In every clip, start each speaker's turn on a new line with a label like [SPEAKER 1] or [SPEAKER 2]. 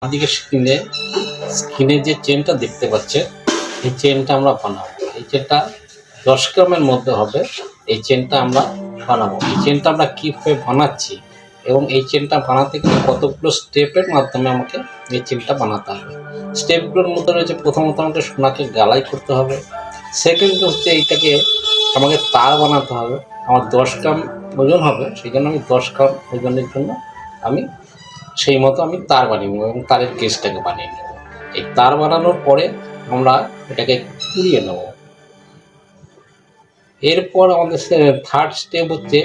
[SPEAKER 1] আমাদের স্ক্রিনে যে চেনটা দেখতে পাচ্ছেন, এই চেনটা আমরা বানাবো। এই চেনটা 10 গ্রামের মধ্যে হবে। এই চেনটা আমরা বানাবো। এই চেনটা আমরা কীভাবে বানাচ্ছি এবং এই চেনটা বানাতে গেলে কতগুলো স্টেপের মাধ্যমে আমাকে এই চেনটা বানাতে হবে। স্টেপগুলোর মধ্যে রয়েছে, প্রথমত আমাকে সোনাকে গালাই করতে হবে। সেকেন্ড হচ্ছে এইটাকে আমাকে তার বানাতে হবে। আমার 10 গ্রাম ওজন হবে, সেই জন্য আমি 10 গ্রাম ওজনের জন্য আমি সেই মতো আমি তার বানিয়ে নেব এবং তারের কেসটাকে বানিয়ে নেব। এই তার বানানোর পরে আমরা এটাকে পুড়িয়ে নেব। এরপর আমাদের থার্ড স্টেপ হচ্ছে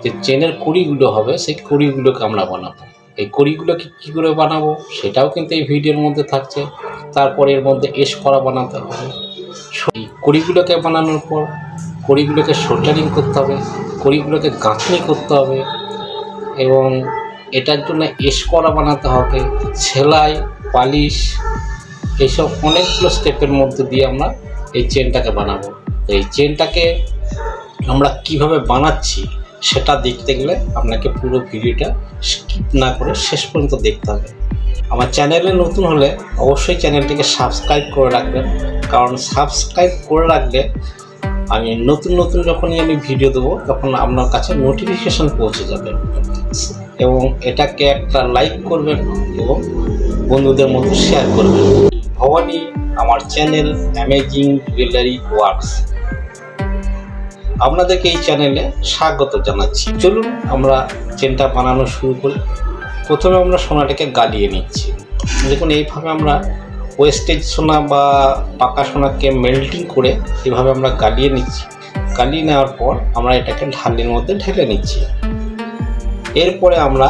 [SPEAKER 1] যে চেনের কড়িগুলো হবে, সেই কড়িগুলোকে আমরা বানাবো। এই কড়িগুলোকে কী করে বানাবো সেটাও কিন্তু এই ভিডিওর মধ্যে থাকছে। তারপর এর মধ্যে করা বানাতে হবে। এই কড়িগুলোকে বানানোর পর কড়িগুলোকে সোল্ডারিং করতে হবে, কড়িগুলোকে গাঁথনি করতে হবে এবং এটার জন্য করা বানাতে হবে, সেলাই, পালিশ, এইসব অনেকগুলো স্টেপের মধ্যে দিয়ে আমরা এই চেনটাকে বানাবো। তো এই চেনটাকে আমরা কিভাবে বানাচ্ছি সেটা দেখতে গেলে আপনাকে পুরো ভিডিওটা স্কিপ না করে শেষ পর্যন্ত দেখতে হবে। আমার চ্যানেলে নতুন হলে অবশ্যই চ্যানেলটিকে সাবস্ক্রাইব করে রাখবেন, কারণ সাবস্ক্রাইব করে রাখলে আমি নতুন যখনই আমি ভিডিও দেবো তখন আপনার কাছে নোটিফিকেশন পৌঁছে যাবে। এবং এটাকে একটা লাইক করবেন এবং বন্ধুদের মধ্যে শেয়ার করবেন। ভবানী আমার চ্যানেল অ্যামেজিং জুয়েলারি ওয়ার্কস, আপনাদেরকে এই চ্যানেলে স্বাগত জানাচ্ছি। চলুন আমরা চেনটা বানানো শুরু করি। প্রথমে আমরা সোনাটাকে গালিয়ে নিচ্ছি। দেখুন, এইভাবে আমরা ওয়েস্টেজ সোনা বা পাকা সোনাকে মেল্টিং করে এইভাবে আমরা গালিয়ে নিচ্ছি। গালিয়ে নেওয়ার পর আমরা এটাকে ঢালির মধ্যে ঢেলে নিচ্ছি। এরপরে আমরা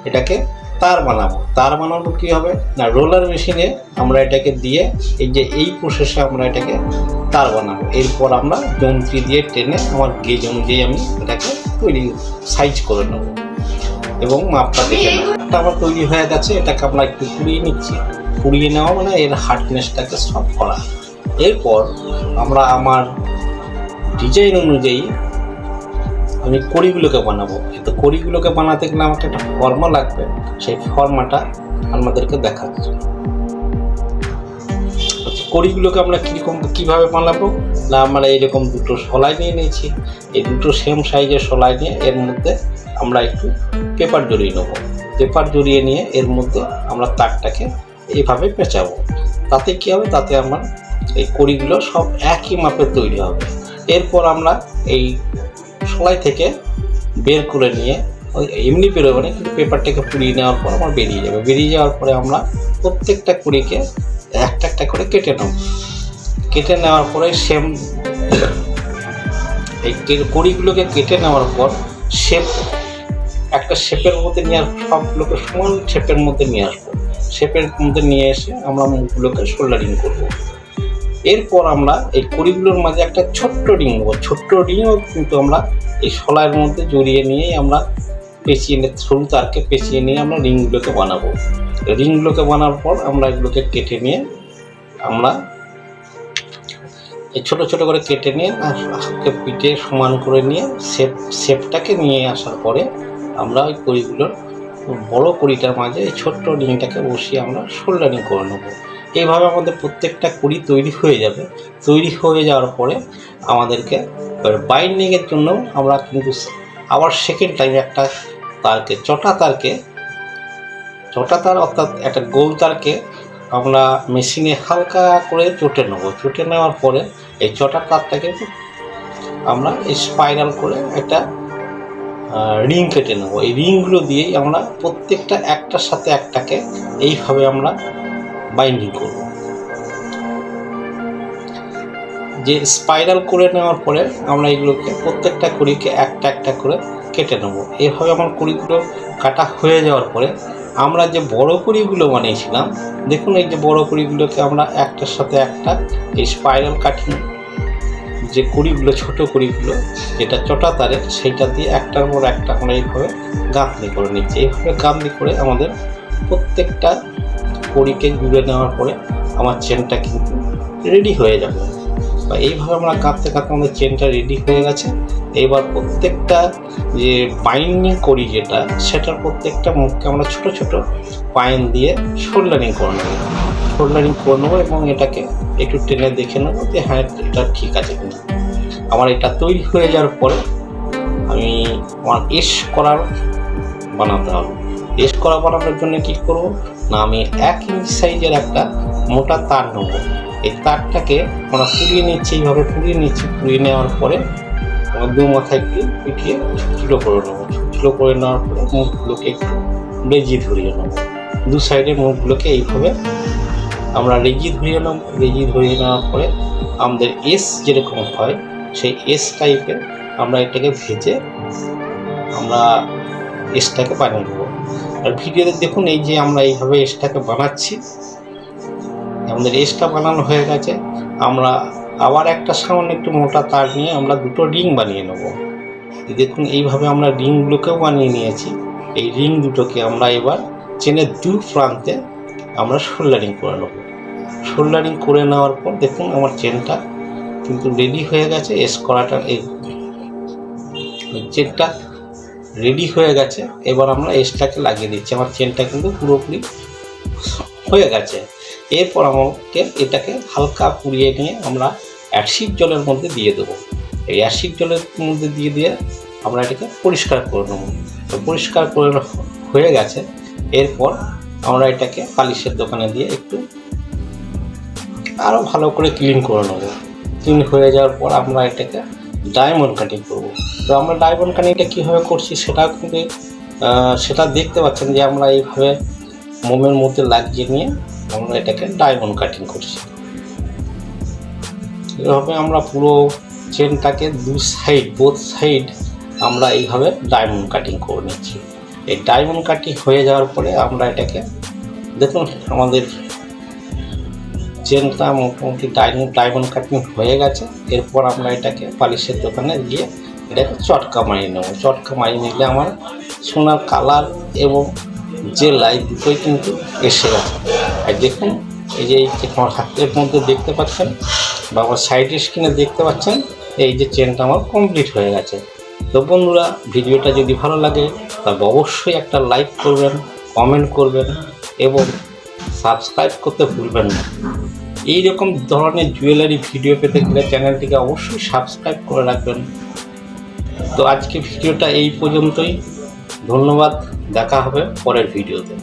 [SPEAKER 1] এটাকে তার বানাবো। তার বানাবো কী হবে না, রোলার মেশিনে আমরা এটাকে দিয়ে এই প্রসেসে আমরা এটাকে তার বানাবো। এরপর আমরা যন্ত্রী দিয়ে টেনে আমার গেজ অনুযায়ী আমি এটাকে সাইজ করে নেব এবং মাপটা দেখে নেব। এটা আমার তৈরি হয়ে গেছে। এটাকে আমরা একটু পুড়িয়ে নিচ্ছি। পুড়িয়ে নেওয়া মানে এর হার্ডনেসটাকে সফট করা। এরপর আমরা আমার ডিজাইন অনুযায়ী আমি কড়িগুলোকে বানাবো। তো কড়িগুলোকে বানাতে গেলে আমাকে একটা ফর্মা লাগবে। সেই ফর্মাটা আমাদেরকে দেখাচ্ছে। কড়িগুলোকে আমরা কীভাবে বানাবো না, আমরা এইরকম দুটো শলাই নিয়ে নিয়েছি। এই দুটো সেম সাইজের শলাই নিয়ে এর মধ্যে আমরা একটু পেপার জড়িয়ে নেবো। পেপার জড়িয়ে নিয়ে এর মধ্যে আমরা তারটাকে এইভাবে পেঁচাবো। তাতে কী হবে, তাতে আমার এই কড়িগুলো সব একই মাপে তৈরি হবে। এরপর আমরা এই শলাই থেকে বের করে নিয়ে এমনি বেরোবে না, কিন্তু পেপারটাকে পুড়িয়ে নেওয়ার পর আমার বেরিয়ে যাবে। বেরিয়ে যাওয়ার পরে আমরা প্রত্যেকটা কড়িকে একটা করে কেটে নেব। কেটে নেওয়ার পরে সেম এই কড়িগুলোকে কেটে নেওয়ার পর একটা শেপের মধ্যে নিয়ে সবগুলোকে সমান শেপের মধ্যে নিয়ে আসবো। শেপের মধ্যে নিয়ে এসে আমরা মুখগুলোকে সোল্ডারিং করব। এরপর আমরা এই কড়িগুলোর মাঝে একটা ছোট্ট রিং নেব। ছোট্ট রিংও কিন্তু আমরা এই শলাইয়ের মধ্যে জড়িয়ে নিয়েই আমরা সরু তারকে পেঁচিয়ে নিয়ে আমরা রিংগুলোকে বানাবো। রিংগুলোকে বানানোর পর আমরা এগুলোকে কেটে নিয়ে আমরা এই ছোটো করে কেটে নিয়ে পিঠে সমান করে নিয়ে শেপটাকে নিয়ে আসার পরে আমরা ওই কড়িগুলোর বড় কড়িটার মাঝে এই ছোট্ট রিংটাকে বসিয়ে আমরা সোল্ডারিং করে নেবো। এইভাবে আমাদের প্রত্যেকটা কড়ি তৈরি হয়ে যাবে। তৈরি হয়ে যাওয়ার পরে আমাদেরকে বাইন্ডিংয়ের জন্য আমরা কিন্তু আবার সেকেন্ড টাইম একটা তারকে চটা তার অর্থাৎ একটা গোল তারকে আমরা মেশিনে হালকা করে চটে নেব। চটে নেওয়ার পরে এই চটা তারটাকে আমরা এই স্পাইরাল করে একটা রিং কেটে নেব। এই রিংগুলো দিয়েই আমরা প্রত্যেকটা একটার সাথে একটাকে এইভাবে আমরা বাইন্ডিং করব। যে স্পাইরাল করে নেওয়ার পরে আমরা এগুলোকে প্রত্যেকটা কড়িকে একটা করে কেটে নেব। এইভাবে আমার কড়িগুলো কাটা হয়ে যাওয়ার পরে আমরা যে বড় কড়িগুলো বানিয়েছিলাম, দেখুন এই যে বড় কড়িগুলোকে আমরা একটার সাথে একটা এই স্পাইরাল কাটিং যে কড়িগুলো, ছোট কড়িগুলো যেটা চটা তারের, সেইটা দিয়ে একটার পর একটা আমরা এইভাবে গাঁথনি করে নিচ্ছি। এইভাবে গাঁথনি করে আমাদের প্রত্যেকটা কড়িকে জুড়ে নেওয়ার পরে আমার চেনটা কিন্তু রেডি হয়ে যাবে। বা এইভাবে আমরা কাটতে কাটতে আমাদের চেনটা রেডি হয়ে গেছে। এবার প্রত্যেকটা যে বাইন্ডিং করি যেটা, সেটার প্রত্যেকটা মুখকে আমরা ছোট ছোট পাইন দিয়ে শোল্ডারিং করে নেব। শোল্ডারিং করে নেবো এবং এটাকে একটু টেনে দেখে নেবো যে হ্যাঁ এটা ঠিক আছে কিনা। আমার এটা তৈরি হয়ে যাওয়ার পরে আমি আমার এস করার বানাতে হবে। এস করা বানানোর জন্য কী করবো না, আমি 1 ইঞ্চি সাইজের একটা মোটা তার নেব। এই তারটাকে আমরা পুড়িয়ে নিচ্ছি, এইভাবে পুড়িয়ে নিচ্ছি। পুড়িয়ে নেওয়ার পরে আমরা দু মাথায় একটু পিটিয়ে ছোটো করে নেবো। ছোটো করে নেওয়ার পরে মুখগুলোকে একটু রেজি ধরিয়ে নেবো। দু সাইডের মুখগুলোকে এইভাবে আমরা রেজি ধরিয়ে নেব। রেজি ধরিয়ে নেওয়ার পরে আমাদের এস যেরকম হয় সেই এস টাইপের আমরা এটাকে ভেজে আমরা এসটাকে বানিয়ে নেবো। আর ভিডিওতে দেখুন এই যে আমরা এইভাবে এসটাকে বানাচ্ছি। আমাদের এসটা বানানো হয়ে গেছে। আমরা আবার একটা সামান্য একটু মোটা তার নিয়ে আমরা দুটো রিং বানিয়ে নেব। দেখুন এইভাবে আমরা রিংগুলোকেও বানিয়ে নিয়েছি। এই রিং দুটোকে আমরা এবার চেনের দু প্রান্তে আমরা শোল্ডারিং করে নেব। শোল্ডারিং করে নেওয়ার পর দেখুন আমার চেনটা কিন্তু রেডি হয়ে গেছে। এস করাটা এই চেনটা রেডি হয়ে গেছে। এবার আমরা এসটাকে লাগিয়ে দিচ্ছি। আমার চেনটা কিন্তু পুরোপুরি হয়ে গেছে। এরপর আমাকে এটাকে হালকা পুড়িয়ে নিয়ে আমরা অ্যাসিড জলের মধ্যে দিয়ে দেবো। এই অ্যাসিড জলের মধ্যে দিয়ে আমরা এটাকে পরিষ্কার করে নেব। তো পরিষ্কার করে হয়ে গেছে। এরপর আমরা এটাকে পালিশের দোকানে দিয়ে একটু আরও ভালো করে ক্লিন করে নেব। ক্লিন হয়ে যাওয়ার পর আমরা এটাকে ডায়মন্ড কাটিং করব। তো আমরা ডায়মন্ড কাটিংটা কীভাবে করছি সেটাও কিন্তু সেটা দেখতে পাচ্ছেন যে আমরা এইভাবে মোমের মধ্যে লাগিয়ে নিয়ে আমরা এটাকে ডায়মন্ড কাটিং করছি। এভাবে আমরা পুরো চেনটাকে বোথ সাইড আমরা এইভাবে ডায়মন্ড কাটিং করে নিচ্ছি। এই ডায়মন্ড কাটিং হয়ে যাওয়ার পরে আমরা এটাকে দেখুন আমাদের চেনটা মোটামুটি ডায়মন্ড কাটিং হয়ে গেছে। এরপর আমরা এটাকে পালিশের দোকানে গিয়ে এটাকে চটকা মারিয়ে নেব। চটকা মারিয়ে নিলে আমার সোনার কালার এবং যে লাইট দুটোই কিন্তু এসে গেছে। আর দেখুন এই যে আমার হাতের মধ্যে দেখতে পাচ্ছেন বা আমার সাইডের স্ক্রিনে দেখতে পাচ্ছেন এই যে চেনটা আমার কমপ্লিট হয়ে গেছে। তো বন্ধুরা, ভিডিওটা যদি ভালো লাগে তবে অবশ্যই একটা লাইক করবেন, কমেন্ট করবেন এবং সাবস্ক্রাইব করতে ভুলবেন না। এই রকম ধরনের জুয়েলারি ভিডিও পেতে গেলে চ্যানেলটিকে অবশ্যই সাবস্ক্রাইব করে রাখবেন। তো আজকে ভিডিওটা এই পর্যন্তই। ধন্যবাদ, দেখা হবে পরের ভিডিওতে।